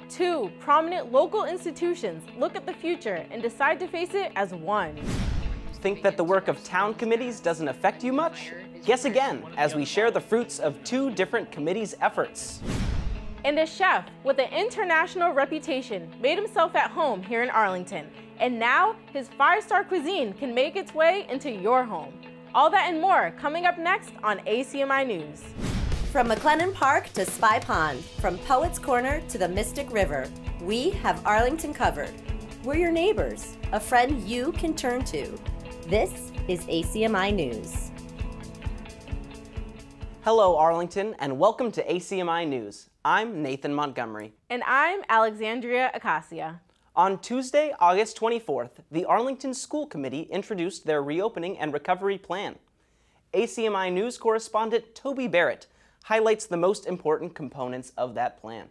2 prominent local institutions look at the future and decide to face it as one. Think that the work of town committees doesn't affect you much? Guess again as we share the fruits of 2 different committees' efforts. And a chef with an international reputation made himself at home here in Arlington, and now his 5-star cuisine can make its way into your home. All that and more coming up next on ACMi News. From McLennan Park to Spy Pond, from Poets Corner to the Mystic River, we have Arlington covered. We're your neighbors, a friend you can turn to. This is ACMi News. Hello, Arlington, and welcome to ACMi News. I'm Nathan Montgomery. And I'm Alexandria Acacia. On Tuesday, August 24th, the Arlington School Committee introduced their reopening and recovery plan. ACMi News correspondent Toby Barrett highlights the most important components of that plan.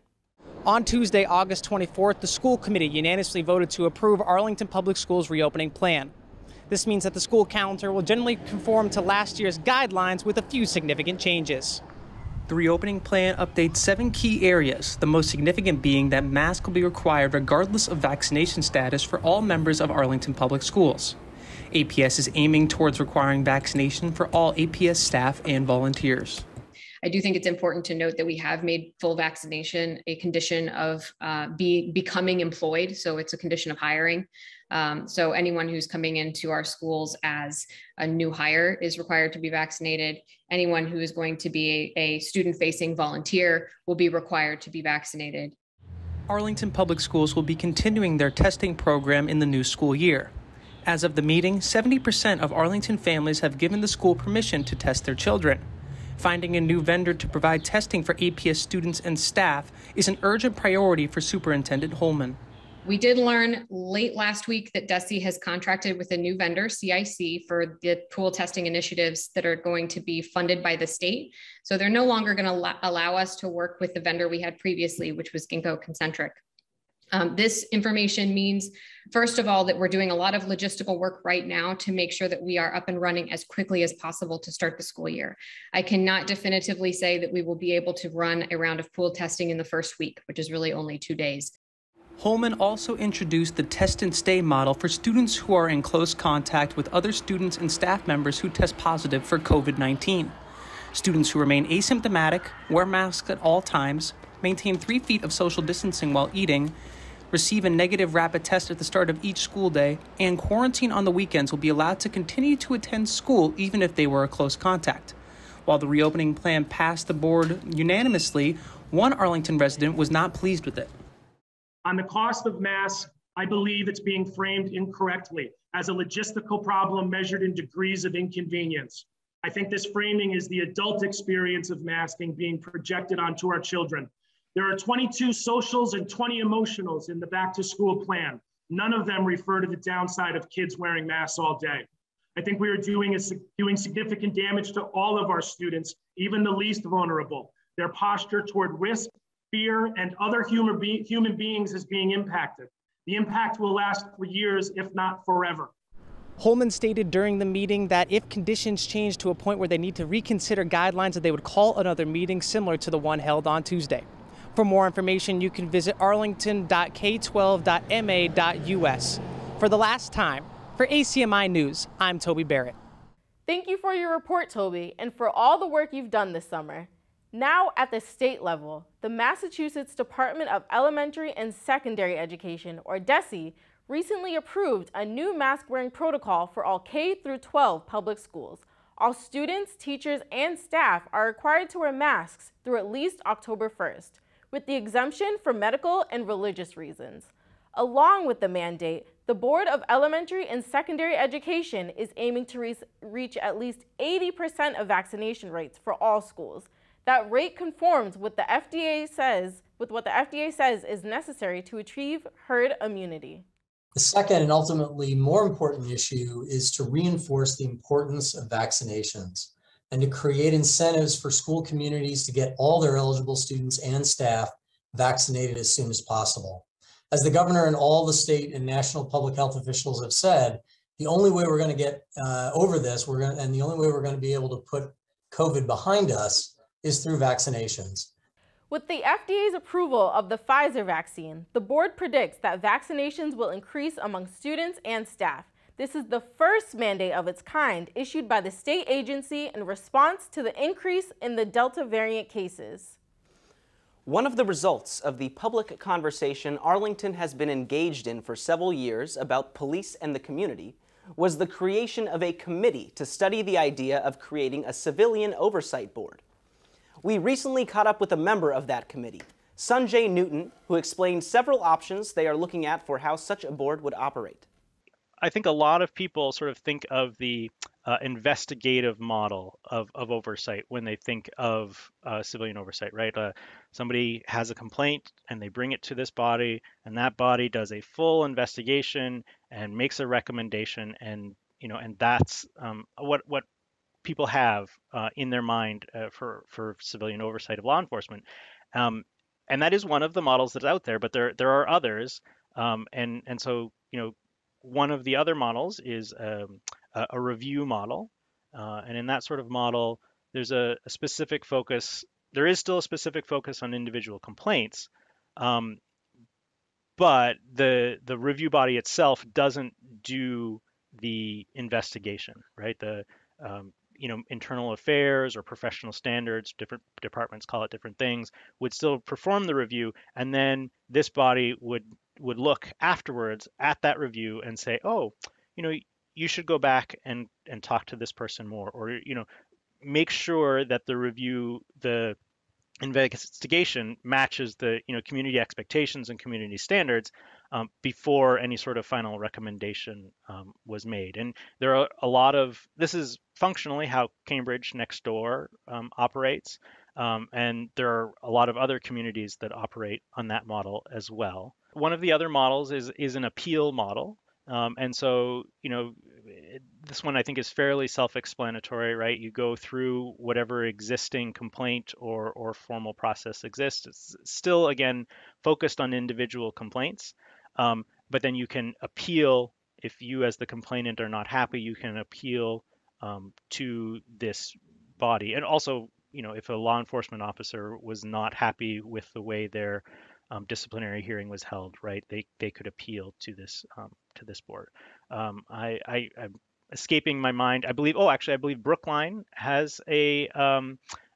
On Tuesday, August 24th, the school committee unanimously voted to approve Arlington Public Schools' reopening plan. This means that the school calendar will generally conform to last year's guidelines with a few significant changes. The reopening plan updates 7 key areas, the most significant being that masks will be required regardless of vaccination status for all members of Arlington Public Schools. APS is aiming towards requiring vaccination for all APS staff and volunteers. I do think it's important to note that we have made full vaccination a condition of becoming employed. So it's a condition of hiring. So anyone who's coming into our schools as a new hire is required to be vaccinated. Anyone who is going to be a student-facing volunteer will be required to be vaccinated. Arlington Public Schools will be continuing their testing program in the new school year. As of the meeting, 70% of Arlington families have given the school permission to test their children. Finding a new vendor to provide testing for APS students and staff is an urgent priority for Superintendent Holman. We did learn late last week that DESE has contracted with a new vendor, CIC, for the pool testing initiatives that are going to be funded by the state. So they're no longer going to allow us to work with the vendor we had previously, which was Ginkgo Concentric. This information means, first of all, that we're doing a lot of logistical work right now to make sure that we are up and running as quickly as possible to start the school year. I cannot definitively say that we will be able to run a round of pool testing in the first week, which is really only 2 days. Holman also introduced the test and stay model for students who are in close contact with other students and staff members who test positive for COVID-19. Students who remain asymptomatic, wear masks at all times, maintain 3 feet of social distancing while eating, receive a negative rapid test at the start of each school day, and quarantine on the weekends will be allowed to continue to attend school even if they were a close contact. While the reopening plan passed the board unanimously, one Arlington resident was not pleased with it. On the cost of masks, I believe it's being framed incorrectly as a logistical problem measured in degrees of inconvenience. I think this framing is the adult experience of masking being projected onto our children. There are 22 socials and 20 emotionals in the back to school plan. None of them refer to the downside of kids wearing masks all day. I think we are doing significant damage to all of our students, even the least vulnerable. Their posture toward risk, fear, and other human beings is being impacted. The impact will last for years, if not forever. Holman stated during the meeting that if conditions change to a point where they need to reconsider guidelines, that they would call another meeting similar to the one held on Tuesday. For more information, you can visit arlington.k12.ma.us. For the last time, for ACMi News, I'm Toby Barrett. Thank you for your report, Toby, and for all the work you've done this summer. Now at the state level, the Massachusetts Department of Elementary and Secondary Education, or DESE, recently approved a new mask-wearing protocol for all K-12 public schools. All students, teachers, and staff are required to wear masks through at least October 1st. With the exemption for medical and religious reasons. Along with the mandate, the Board of Elementary and Secondary Education is aiming to reach at least 80% of vaccination rates for all schools. That rate conforms with what the FDA says is necessary to achieve herd immunity. The second and ultimately more important issue is to reinforce the importance of vaccinations and to create incentives for school communities to get all their eligible students and staff vaccinated as soon as possible. As the governor and all the state and national public health officials have said, the only way we're going to get over this, and the only way we're going to be able to put COVID behind us is through vaccinations. With the FDA's approval of the Pfizer vaccine, the board predicts that vaccinations will increase among students and staff. This is the first mandate of its kind issued by the state agency in response to the increase in the Delta variant cases. One of the results of the public conversation Arlington has been engaged in for several years about police and the community was the creation of a committee to study the idea of creating a civilian oversight board. We recently caught up with a member of that committee, Sanjay Newton, who explained several options they are looking at for how such a board would operate. I think a lot of people sort of think of the investigative model of oversight when they think of civilian oversight, right? Somebody has a complaint and they bring it to this body, and that body does a full investigation and makes a recommendation, and and that's what people have in their mind for civilian oversight of law enforcement, and that is one of the models that's out there. But there are others, and so one of the other models is a review model, and in that sort of model, there's a specific focus. There is still a specific focus on individual complaints, but the review body itself doesn't do the investigation, right? The internal affairs or professional standards, different departments call it different things, would still perform the review, and then this body would look afterwards at that review and say, oh, you should go back and talk to this person more, or make sure that the review, the investigation matches the community expectations and community standards before any sort of final recommendation was made. And there are a lot of, this is functionally how Cambridge next door operates, and there are a lot of other communities that operate on that model as well. One of the other models is an appeal model. And so, this one I think is fairly self-explanatory, right? You go through whatever existing complaint or formal process exists. It's still, again, focused on individual complaints, but then you can appeal. If you as the complainant are not happy, you can appeal to this body. And also, if a law enforcement officer was not happy with the way their disciplinary hearing was held, right, they could appeal to this board. I'm escaping my mind. I believe Brookline has a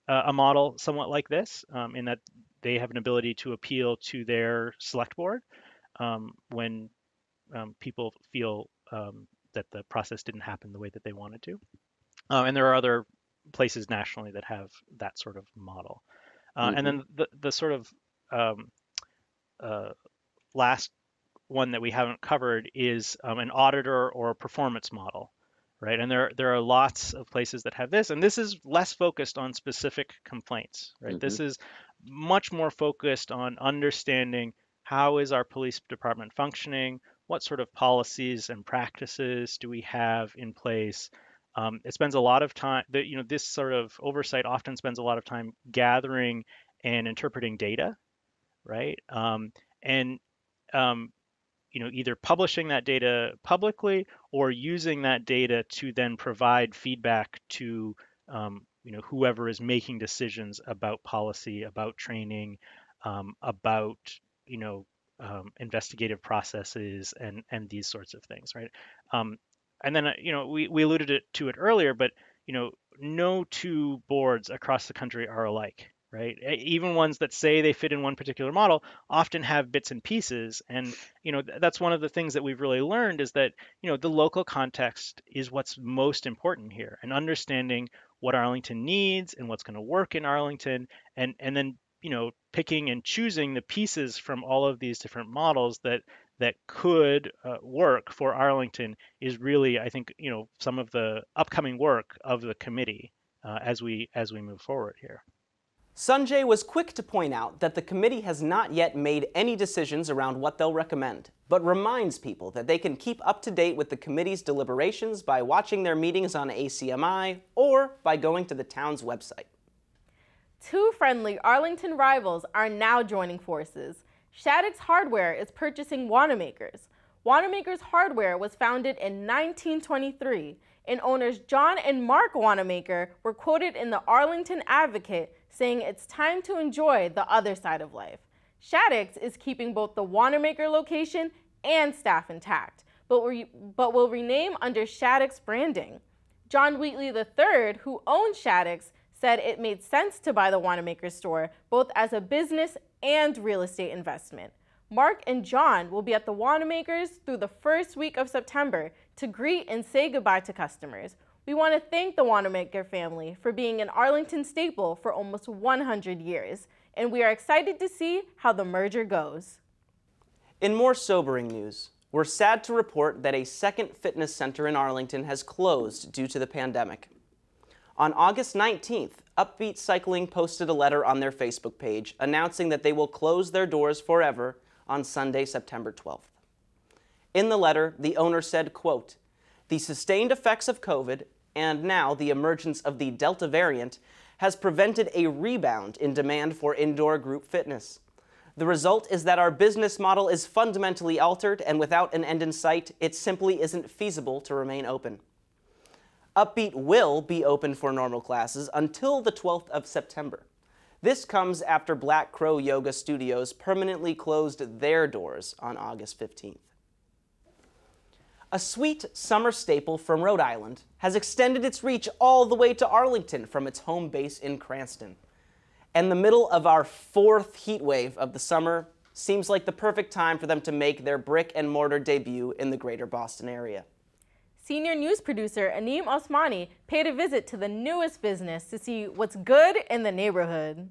model somewhat like this, in that they have an ability to appeal to their select board when people feel that the process didn't happen the way that they wanted to. And there are other places nationally that have that sort of model. And then the sort of last one that we haven't covered is an auditor or performance model, right? And there are lots of places that have this, and this is less focused on specific complaints, right? This is much more focused on understanding how is our police department functioning, what sort of policies and practices do we have in place. It spends a lot of time, this sort of oversight often spends a lot of time gathering and interpreting data, right? Either publishing that data publicly or using that data to then provide feedback to whoever is making decisions about policy, about training, about investigative processes and these sorts of things, right? And then we alluded to it earlier, but no two boards across the country are alike, right? Even ones that say they fit in one particular model often have bits and pieces. And, that's one of the things that we've really learned is that, the local context is what's most important here, and understanding what Arlington needs and what's going to work in Arlington, and then, picking and choosing the pieces from all of these different models that could work for Arlington is really, I think, some of the upcoming work of the committee as we move forward here. Sanjay was quick to point out that the committee has not yet made any decisions around what they'll recommend, but reminds people that they can keep up to date with the committee's deliberations by watching their meetings on ACMi or by going to the town's website. Two friendly Arlington rivals are now joining forces. Shattucks Hardware is purchasing WannaMakers. WannaMakers Hardware was founded in 1923, and owners John and Mark WannaMaker were quoted in the Arlington Advocate saying it's time to enjoy the other side of life. Shattucks is keeping both the WannaMaker location and staff intact, but will rename under Shattucks branding. John Wheatley III, who owns Shattucks, said it made sense to buy the WannaMakers store both as a business and real estate investment. Mark and John will be at the WannaMakers through the first week of September to greet and say goodbye to customers. We want to thank the WannaMaker family for being an Arlington staple for almost 100 years, and we are excited to see how the merger goes. In more sobering news, we're sad to report that a second fitness center in Arlington has closed due to the pandemic. On August 19th, Upbeat Cycling posted a letter on their Facebook page announcing that they will close their doors forever on Sunday, September 12th. In the letter, the owner said, quote, "The sustained effects of COVID and now the emergence of the Delta variant has prevented a rebound in demand for indoor group fitness. The result is that our business model is fundamentally altered, and without an end in sight, it simply isn't feasible to remain open. Upbeat will be open for normal classes until the 12th of September. This comes after Black Crow Yoga Studios permanently closed their doors on August 15th. A sweet summer staple from Rhode Island has extended its reach all the way to Arlington from its home base in Cranston. And the middle of our fourth heat wave of the summer seems like the perfect time for them to make their brick and mortar debut in the greater Boston area. Senior news producer Anim Osmani paid a visit to the newest business to see what's good in the neighborhood.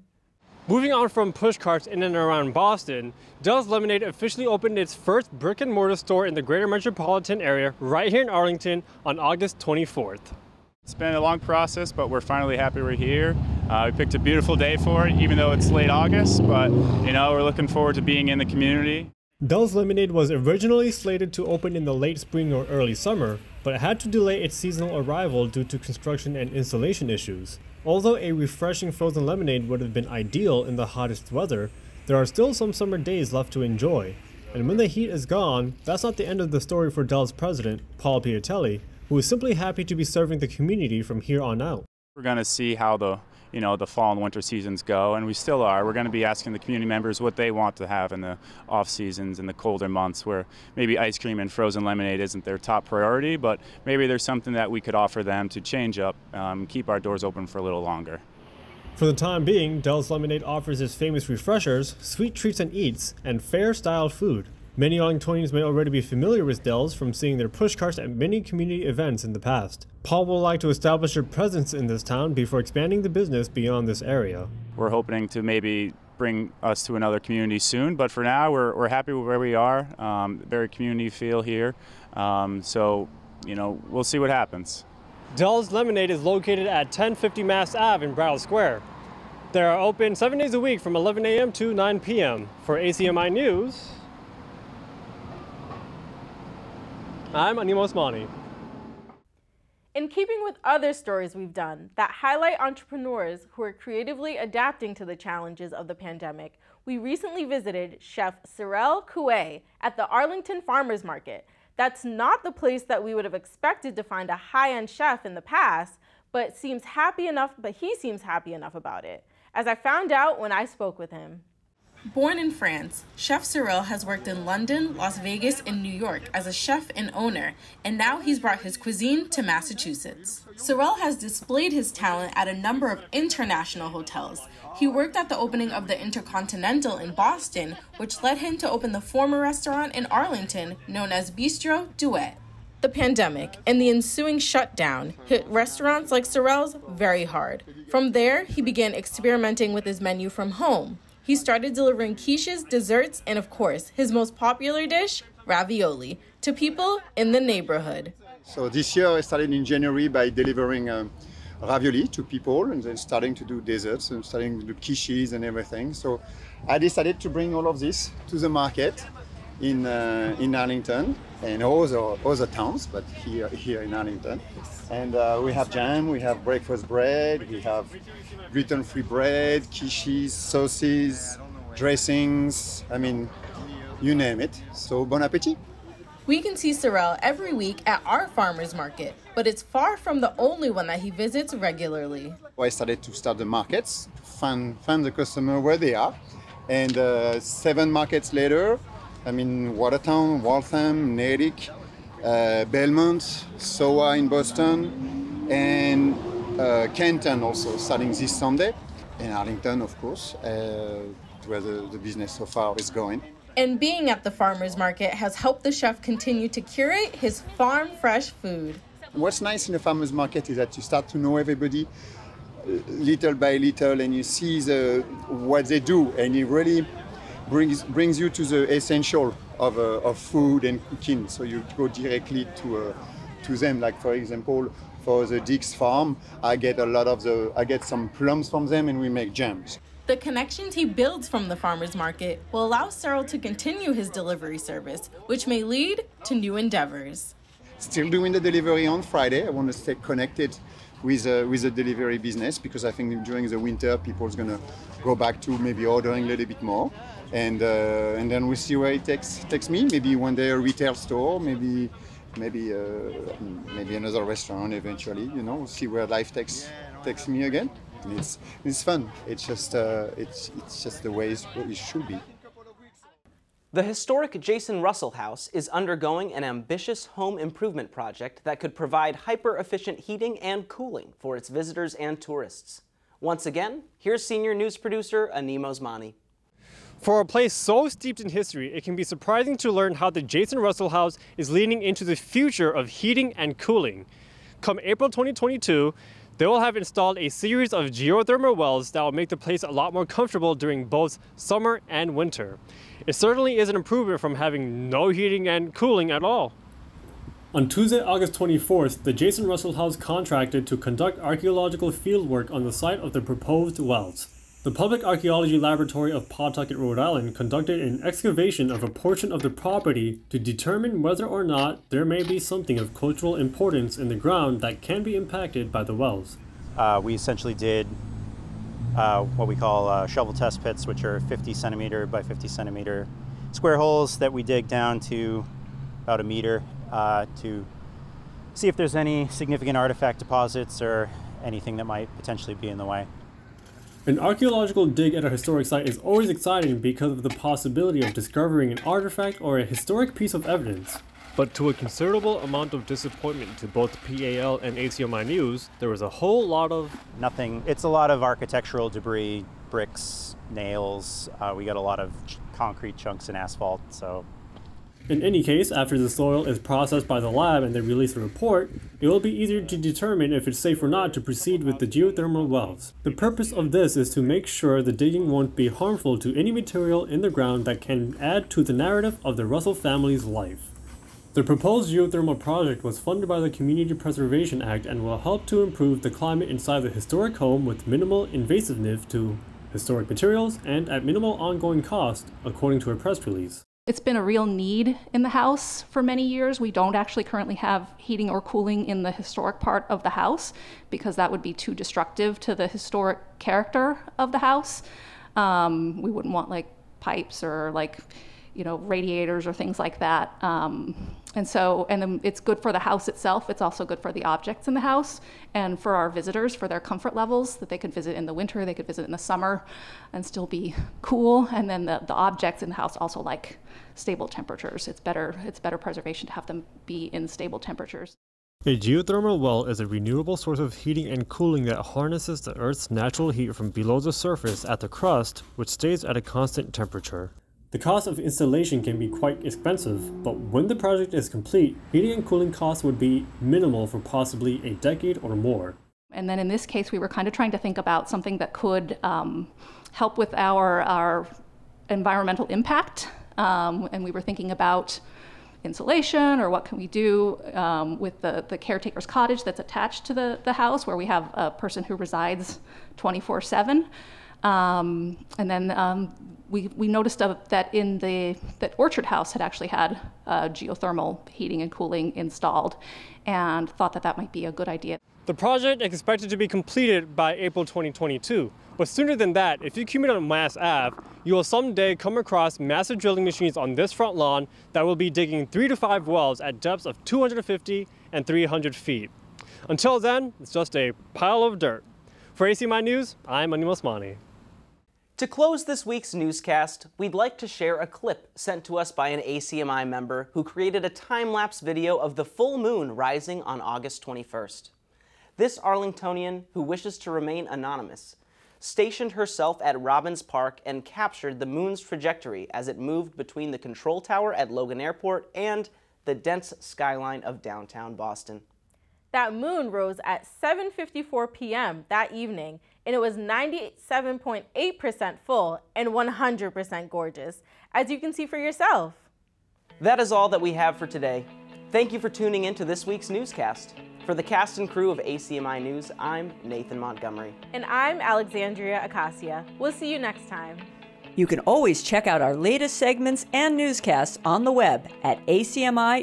Moving on from push carts in and around Boston, Del's Lemonade officially opened its first brick and mortar store in the greater metropolitan area right here in Arlington on August 24th. It's been a long process, but we're finally happy we're here. We picked a beautiful day for it, even though it's late August, but we're looking forward to being in the community. Del's Lemonade was originally slated to open in the late spring or early summer, but it had to delay its seasonal arrival due to construction and installation issues. Although a refreshing frozen lemonade would have been ideal in the hottest weather, there are still some summer days left to enjoy. And when the heat is gone, that's not the end of the story for Del's president, Paul Piatelli, who is simply happy to be serving the community from here on out. We're going to see how the fall and winter seasons go, and we still are. We're going to be asking the community members what they want to have in the off seasons and the colder months where maybe ice cream and frozen lemonade isn't their top priority, but maybe there's something that we could offer them to change up, keep our doors open for a little longer. For the time being, Del's Lemonade offers its famous refreshers, sweet treats and eats, and fair-style food. Many Arlingtonians may already be familiar with Del's from seeing their push carts at many community events in the past. Paul will like to establish a presence in this town before expanding the business beyond this area. We're hoping to maybe bring us to another community soon, but for now we're happy with where we are. Very community feel here, so we'll see what happens. Del's Lemonade is located at 1050 Mass Ave in Brattle Square. They are open 7 days a week from 11 a.m. to 9 p.m. For ACMi News, I'm Anim Osmani. In keeping with other stories we've done that highlight entrepreneurs who are creatively adapting to the challenges of the pandemic, we recently visited Chef Cyril Coué at the Arlington Farmers Market. That's not the place that we would have expected to find a high-end chef in the past, but he seems happy enough about it, as I found out when I spoke with him. Born in France, Chef Cyril has worked in London, Las Vegas, and New York as a chef and owner, and now he's brought his cuisine to Massachusetts. Cyril has displayed his talent at a number of international hotels. He worked at the opening of the Intercontinental in Boston, which led him to open the former restaurant in Arlington known as Bistro Duet. The pandemic and the ensuing shutdown hit restaurants like Cyril's very hard. From there, he began experimenting with his menu from home. He started delivering quiches, desserts, and of course, his most popular dish, ravioli, to people in the neighborhood. So this year I started in January by delivering ravioli to people and then starting to do desserts and starting to do quiches and everything. So I decided to bring all of this to the market in Arlington and other towns, but here in Arlington. And we have jam, we have breakfast bread, we have gluten-free bread, quiches, sauces, dressings, you name it. So bon appétit. We can see Sorrel every week at our farmers market, but it's far from the only one that he visits regularly. I started to start the markets, find the customer where they are. And 7 markets later, I'm in Watertown, Waltham, Natick, Belmont, SOA in Boston, and Kenton also starting this Sunday, and Arlington, of course, where the business so far is going. And being at the farmers market has helped the chef continue to curate his farm fresh food. What's nice in the farmers market is that you start to know everybody little by little, and you see what they do, and it really brings you to the essential of food and cooking. So you go directly to them. Like for example, for the Dick's farm, I get some plums from them, and we make jams. The connections he builds from the farmers market will allow Cyril to continue his delivery service, which may lead to new endeavors. Still doing the delivery on Friday. I want to stay connected with the delivery business, because I think during the winter people's gonna go back to maybe ordering a little bit more, and then we see where it takes me. Maybe one day a retail store, maybe another restaurant eventually. You know, we'll see where life takes me again. And it's fun. It's just the way it should be. The historic Jason Russell House is undergoing an ambitious home improvement project that could provide hyper-efficient heating and cooling for its visitors and tourists. Once again, here's senior news producer Anim Osmani. For a place so steeped in history, it can be surprising to learn how the Jason Russell House is leaning into the future of heating and cooling. Come April 2022, they will have installed a series of geothermal wells that will make the place a lot more comfortable during both summer and winter. It certainly is an improvement from having no heating and cooling at all. On Tuesday, August 24th, the Jason Russell House contracted to conduct archaeological fieldwork on the site of the proposed wells. The Public Archaeology Laboratory of Pawtucket, Rhode Island conducted an excavation of a portion of the property to determine whether or not there may be something of cultural importance in the ground that can be impacted by the wells. We essentially did what we call shovel test pits, which are 50 centimeter by 50 centimeter square holes that we dig down to about a meter to see if there's any significant artifact deposits or anything that might potentially be in the way. An archaeological dig at a historic site is always exciting because of the possibility of discovering an artifact or a historic piece of evidence. But to a considerable amount of disappointment to both PAL and ACMi News, there was a whole lot of nothing. It's a lot of architectural debris, bricks, nails. We got a lot of concrete chunks and asphalt. So, in any case, after the soil is processed by the lab and they release a report, it will be easier to determine if it's safe or not to proceed with the geothermal wells. The purpose of this is to make sure the digging won't be harmful to any material in the ground that can add to the narrative of the Russell family's life. The proposed geothermal project was funded by the Community Preservation Act and will help to improve the climate inside the historic home with minimal invasiveness to historic materials and at minimal ongoing cost, according to a press release. It's been a real need in the house for many years. We don't actually currently have heating or cooling in the historic part of the house because that would be too destructive to the historic character of the house. We wouldn't want like pipes or like, you know, radiators or things like that. And then it's good for the house itself. It's also good for the objects in the house and for our visitors, for their comfort levels, that they could visit in the winter, they could visit in the summer and still be cool. And then the objects in the house also like stable temperatures. It's better preservation to have them be in stable temperatures. A geothermal well is a renewable source of heating and cooling that harnesses the Earth's natural heat from below the surface at the crust, which stays at a constant temperature. The cost of installation can be quite expensive, but when the project is complete, heating and cooling costs would be minimal for possibly a decade or more. And then in this case, we were kind of trying to think about something that could help with our environmental impact. And we were thinking about insulation, or what can we do with the caretaker's cottage that's attached to the house, where we have a person who resides 24/7. And then we noticed that that Orchard House had actually had geothermal heating and cooling installed, and thought that might be a good idea. The project is expected to be completed by April 2022. But sooner than that, if you commute on Mass Ave, you will someday come across massive drilling machines on this front lawn that will be digging 3 to 5 wells at depths of 250 and 300 feet. Until then, it's just a pile of dirt. For ACMi News, I'm Anim Osmani. To close this week's newscast, we'd like to share a clip sent to us by an ACMi member who created a time-lapse video of the full moon rising on August 21st. This Arlingtonian, who wishes to remain anonymous, stationed herself at Robbins Park and captured the moon's trajectory as it moved between the control tower at Logan Airport and the dense skyline of downtown Boston. That moon rose at 7:54 p.m. that evening, and it was 97.8% full and 100% gorgeous, as you can see for yourself. That is all that we have for today. Thank you for tuning in to this week's newscast. For the cast and crew of ACMi News, I'm Nathan Montgomery. And I'm Alexandria Acacia. We'll see you next time. You can always check out our latest segments and newscasts on the web at acmi.tv/news.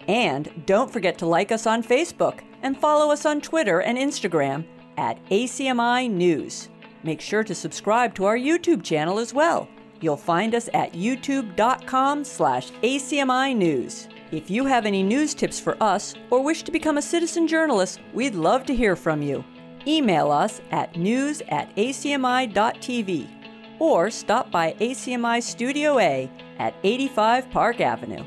And don't forget to like us on Facebook and follow us on Twitter and Instagram at ACMi News. Make sure to subscribe to our YouTube channel as well. You'll find us at youtube.com/ACMi News. If you have any news tips for us or wish to become a citizen journalist, we'd love to hear from you. Email us at news@acmi.tv or stop by ACMI Studio A at 85 Park Avenue.